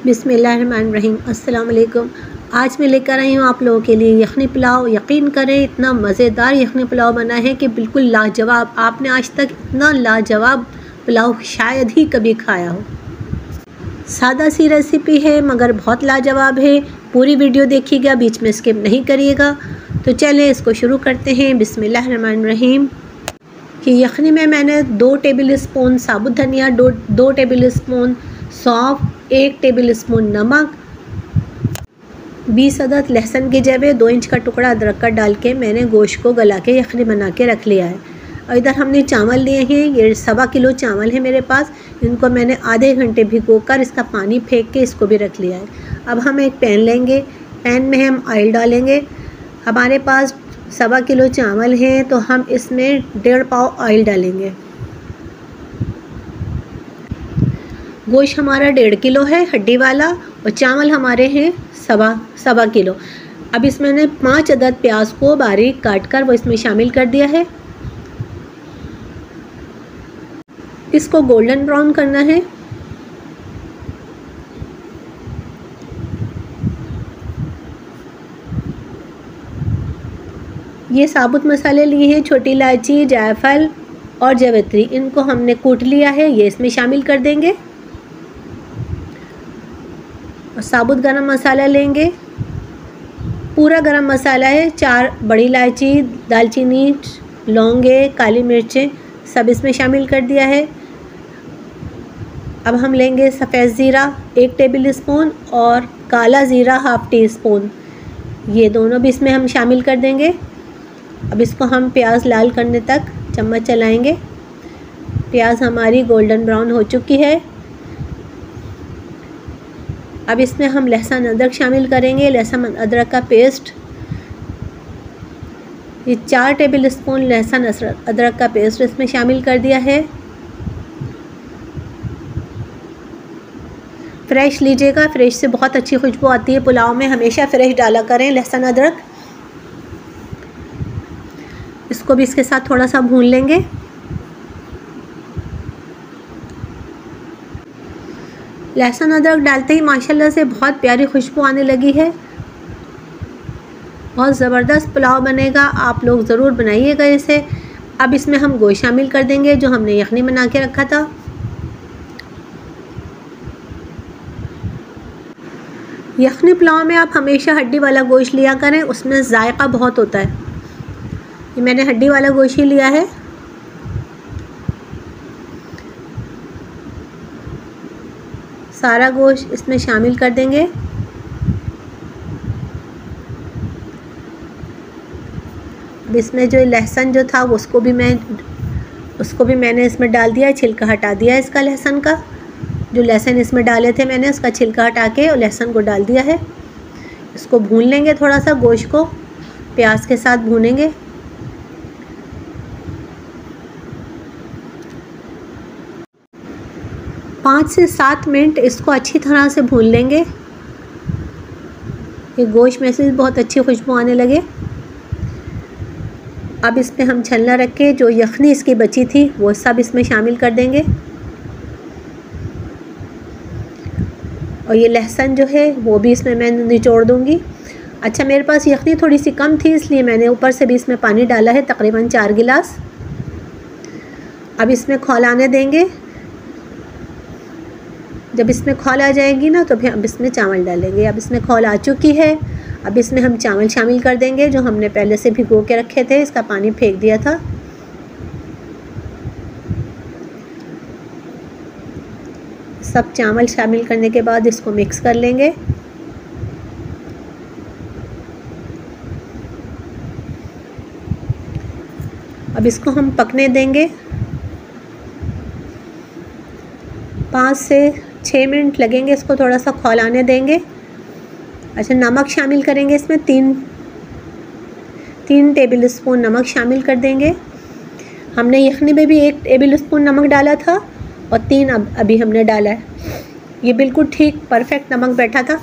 बिस्मिल्लाहिर्रहमानिर्रहीम। अस्सलाम वालेकुम। आज मैं लेकर आई हूँ आप लोगों के लिए यखनी पुलाव। यकीन करें इतना मज़ेदार यखनी पुलाव बना है कि बिल्कुल लाजवाब। आपने आज तक इतना लाजवाब पुलाव शायद ही कभी खाया हो। सादा सी रेसिपी है मगर बहुत लाजवाब है। पूरी वीडियो देखिएगा, बीच में स्किप नहीं करिएगा। तो चलें इसको शुरू करते हैं। बिस्मिल्लाहिर्रहमानिर्रहीम। कि यखनी में मैंने 2 टेबल स्पून साबुत धनिया, 2 टेबल स्पून सौंफ, 1 टेबल स्पून नमक, 20 अदद लहसुन की जगह 2 इंच का टुकड़ा अदरक का डाल के मैंने गोश्त को गला के यखनी बना के रख लिया है। और इधर हमने चावल लिए हैं, ये 1.25 किलो चावल है मेरे पास। इनको मैंने आधे घंटे भिगोकर इसका पानी फेंक के इसको भी रख लिया है। अब हम एक पैन लेंगे, पैन में हम ऑयल डालेंगे। हमारे पास 1.25 किलो चावल हैं तो हम इसमें 1.5 पाव ऑयल डालेंगे। गोश्त हमारा 1.5 किलो है हड्डी वाला और चावल हमारे हैं 1.25 किलो। अब इसमें मैंने 5 अदद प्याज को बारीक काट कर वो इसमें शामिल कर दिया है। इसको गोल्डन ब्राउन करना है। ये साबुत मसाले लिए हैं, छोटी इलायची, जायफल और जावित्री, इनको हमने कूट लिया है, ये इसमें शामिल कर देंगे। और साबुत गरम मसाला लेंगे, पूरा गरम मसाला है। 4 बड़ी इलायची, दालचीनी, लौंगे, काली मिर्चें सब इसमें शामिल कर दिया है। अब हम लेंगे सफ़ेद ज़ीरा 1 टेबल स्पून और काला ज़ीरा 1/2 टी स्पून, ये दोनों भी इसमें हम शामिल कर देंगे। अब इसको हम प्याज लाल करने तक चम्मच चलाएंगे। प्याज हमारी गोल्डन ब्राउन हो चुकी है। अब इसमें हम लहसुन अदरक शामिल करेंगे। लहसुन अदरक का पेस्ट, ये 4 टेबल स्पून लहसुन अदरक का पेस्ट इसमें शामिल कर दिया है। फ्रेश लीजिएगा, फ्रेश से बहुत अच्छी खुशबू आती है पुलाव में, हमेशा फ्रेश डाला करें लहसुन अदरक। इसको भी इसके साथ थोड़ा सा भून लेंगे। लहसुन अदरक डालते ही माशाल्लाह से बहुत प्यारी खुशबू आने लगी है। बहुत ज़बरदस्त पुलाव बनेगा, आप लोग ज़रूर बनाइएगा इसे। अब इसमें हम गोश्त शामिल कर देंगे जो हमने यखनी बना के रखा था। यखनी पुलाव में आप हमेशा हड्डी वाला गोश्त लिया करें, उसमें जायका बहुत होता है। ये मैंने हड्डी वाला गोश्त ही लिया है। सारा गोश्त इसमें शामिल कर देंगे। अब इसमें जो लहसुन जो था उसको भी मैंने इसमें डाल दिया, छिलका हटा दिया इसका लहसुन का। जो लहसुन इसमें डाले थे मैंने उसका छिलका हटा के और लहसुन को डाल दिया है। इसको भून लेंगे, थोड़ा सा गोश्त को प्याज के साथ भूनेंगे। पाँच से 7 मिनट इसको अच्छी तरह से भून लेंगे। ये गोश्त में से बहुत अच्छी खुशबू आने लगे। अब इसमें हम छलना रख के जो यखनी इसकी बची थी वो सब इसमें शामिल कर देंगे। और ये लहसुन जो है वो भी इसमें मैं निचोड़ दूँगी। अच्छा, मेरे पास यखनी थोड़ी सी कम थी इसलिए मैंने ऊपर से भी इसमें पानी डाला है, तकरीबन 4 गिलास। अब इसमें खौल आने देंगे। जब इसमें खौल आ जाएगी ना तो फिर अब इसमें चावल डालेंगे। अब इसमें खौल आ चुकी है। अब इसमें हम चावल शामिल कर देंगे जो हमने पहले से भिगो के रखे थे, इसका पानी फेंक दिया था। सब चावल शामिल करने के बाद इसको मिक्स कर लेंगे। अब इसको हम पकने देंगे। 5 से 6 मिनट लगेंगे, इसको थोड़ा सा खौल आने देंगे। अच्छा, नमक शामिल करेंगे इसमें 3 टेबल स्पून नमक शामिल कर देंगे। हमने यखनी में भी 1 टेबल स्पून नमक डाला था और 3 अभी हमने डाला है। ये बिल्कुल ठीक परफेक्ट नमक बैठा था।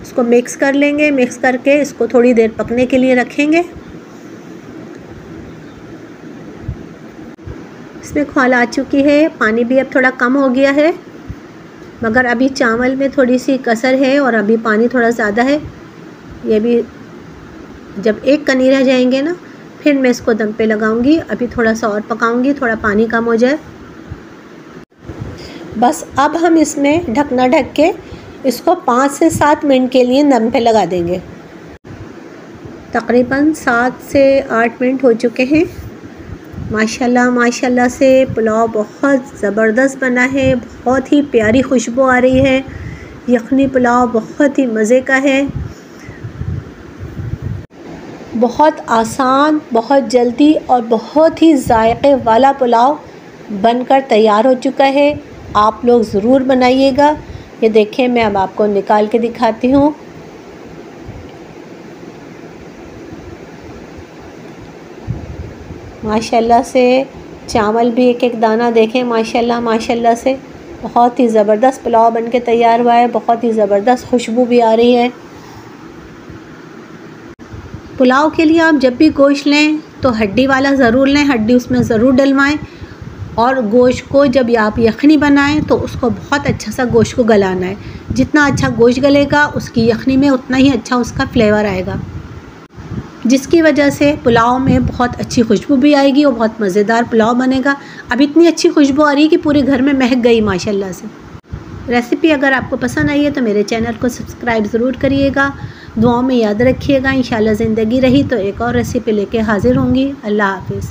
इसको मिक्स कर लेंगे। मिक्स करके इसको थोड़ी देर पकने के लिए रखेंगे। इसमें खौल आ चुकी है, पानी भी अब थोड़ा कम हो गया है। मगर अभी चावल में थोड़ी सी कसर है और अभी पानी थोड़ा ज़्यादा है। ये भी जब एक कनी रह जाएंगे ना, फिर मैं इसको दम पे लगाऊंगी। अभी थोड़ा सा और पकाऊंगी, थोड़ा पानी कम हो जाए। बस अब हम इसमें ढकना ढक के इसको 5 से 7 मिनट के लिए दम पे लगा देंगे। तकरीबन 7 से 8 मिनट हो चुके हैं। माशाल्लाह माशाल्लाह से पुलाव बहुत ज़बरदस्त बना है, बहुत ही प्यारी खुशबू आ रही है। यखनी पुलाव बहुत ही मज़े का है, बहुत आसान, बहुत जल्दी और बहुत ही जायके वाला पुलाव बनकर तैयार हो चुका है। आप लोग ज़रूर बनाइएगा। ये देखें, मैं अब आपको निकाल के दिखाती हूँ। माशाल्लाह से चावल भी एक एक दाना देखें, माशाल्लाह माशाल्लाह से बहुत ही ज़बरदस्त पुलाव बन के तैयार हुआ है। बहुत ही ज़बरदस्त खुशबू भी आ रही है। पुलाव के लिए आप जब भी गोश्त लें तो हड्डी वाला ज़रूर लें, हड्डी उसमें ज़रूर डलवाएं। और गोश्त को जब आप यखनी बनाएं तो उसको बहुत अच्छा सा गोश्त को गलाना है। जितना अच्छा गोश्त गलेगा उसकी यखनी में उतना ही अच्छा उसका फ्लेवर आएगा, जिसकी वजह से पुलाव में बहुत अच्छी खुशबू भी आएगी और बहुत मज़ेदार पुलाव बनेगा। अब इतनी अच्छी खुशबू आ रही है कि पूरे घर में महक गई माशाल्लाह से। रेसिपी अगर आपको पसंद आई है तो मेरे चैनल को सब्सक्राइब ज़रूर करिएगा। दुआओं में याद रखिएगा। इंशाल्लाह ज़िंदगी रही तो एक और रेसिपी लेके हाज़िर होंगी। अल्लाह हाफ़िज़।